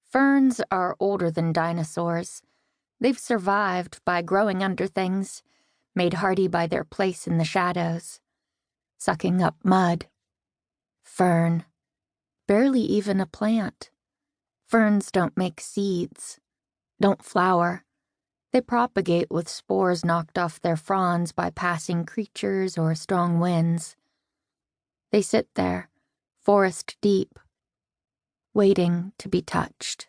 Ferns are older than dinosaurs. They've survived by growing under things, made hardy by their place in the shadows, sucking up mud. Fern. Barely even a plant. Ferns don't make seeds, don't flower. They propagate with spores knocked off their fronds by passing creatures or strong winds. They sit there, forest deep, waiting to be touched.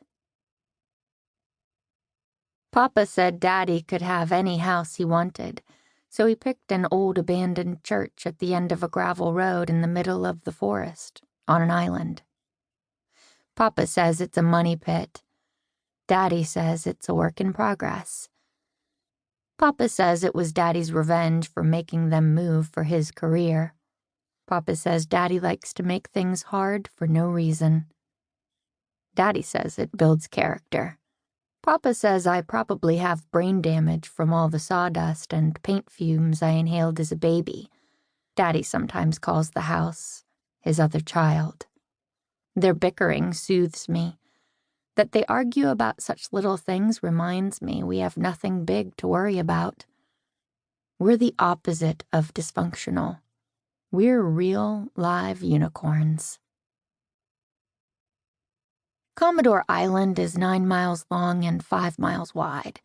Papa said Daddy could have any house he wanted, so he picked an old abandoned church at the end of a gravel road in the middle of the forest, on an island. Papa says it's a money pit. Daddy says it's a work in progress. Papa says it was Daddy's revenge for making them move for his career. Papa says Daddy likes to make things hard for no reason. Daddy says it builds character. Papa says I probably have brain damage from all the sawdust and paint fumes I inhaled as a baby. Daddy sometimes calls the house his other child. Their bickering soothes me. That they argue about such little things reminds me we have nothing big to worry about. We're the opposite of dysfunctional. We're real, live unicorns. Commodore Island is 9 miles long and 5 miles wide.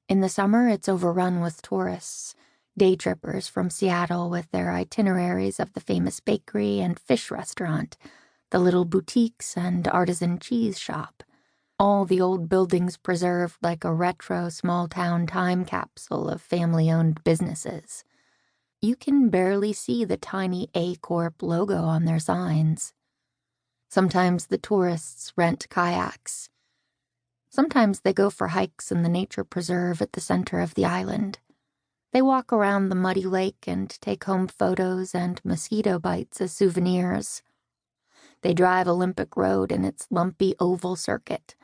In the summer, it's overrun with tourists, day trippers from Seattle with their itineraries of the famous bakery and fish restaurant, the little boutiques and artisan cheese shop. All the old buildings preserved like a retro small-town time capsule of family-owned businesses. You can barely see the tiny A Corp logo on their signs. Sometimes the tourists rent kayaks. Sometimes they go for hikes in the nature preserve at the center of the island. They walk around the muddy lake and take home photos and mosquito bites as souvenirs. They drive Olympic Road in its lumpy oval circuit,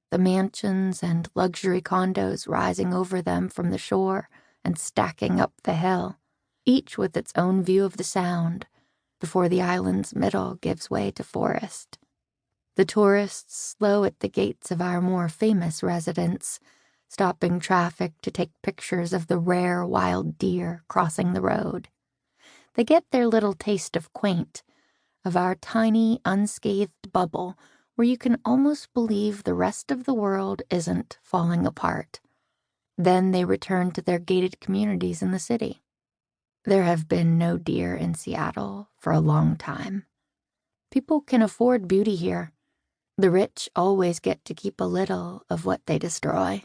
the mansions and luxury condos rising over them from the shore and stacking up the hill, each with its own view of the sound, before the island's middle gives way to forest. The tourists slow at the gates of our more famous residents, stopping traffic to take pictures of the rare wild deer crossing the road. They get their little taste of quaint, of our tiny, unscathed bubble where you can almost believe the rest of the world isn't falling apart. Then they return to their gated communities in the city. There have been no deer in Seattle for a long time. People can afford beauty here. The rich always get to keep a little of what they destroy.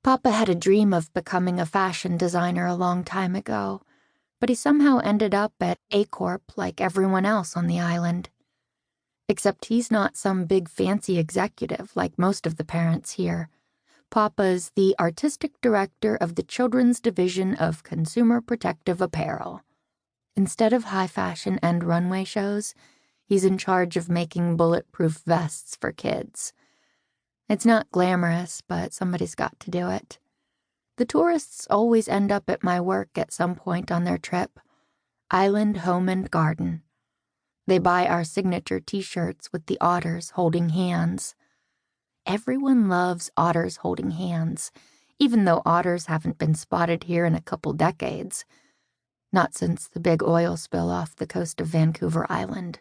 Papa had a dream of becoming a fashion designer a long time ago, but he somehow ended up at A Corp like everyone else on the island. Except he's not some big fancy executive like most of the parents here. Papa's the artistic director of the children's division of consumer protective apparel. Instead of high fashion and runway shows, he's in charge of making bulletproof vests for kids. It's not glamorous, but somebody's got to do it. The tourists always end up at my work at some point on their trip. Island, home, and garden. They buy our signature t-shirts with the otters holding hands. Everyone loves otters holding hands, even though otters haven't been spotted here in a couple decades. Not since the big oil spill off the coast of Vancouver Island.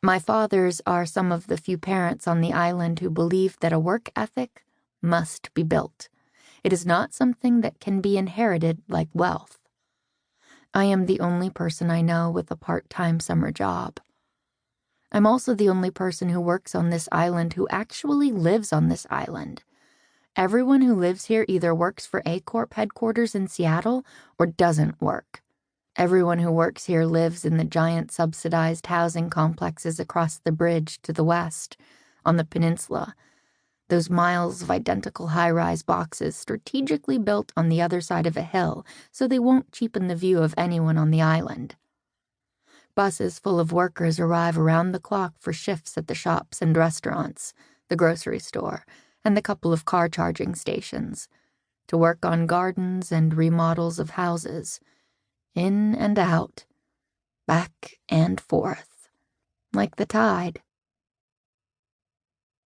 My fathers are some of the few parents on the island who believe that a work ethic must be built. It is not something that can be inherited like wealth. I am the only person I know with a part-time summer job. I'm also the only person who works on this island who actually lives on this island. Everyone who lives here either works for A Corp headquarters in Seattle or doesn't work. Everyone who works here lives in the giant subsidized housing complexes across the bridge to the west, on the peninsula. Those miles of identical high-rise boxes strategically built on the other side of a hill so they won't cheapen the view of anyone on the island. Buses full of workers arrive around the clock for shifts at the shops and restaurants, the grocery store, and the couple of car charging stations, to work on gardens and remodels of houses, in and out, back and forth, like the tide.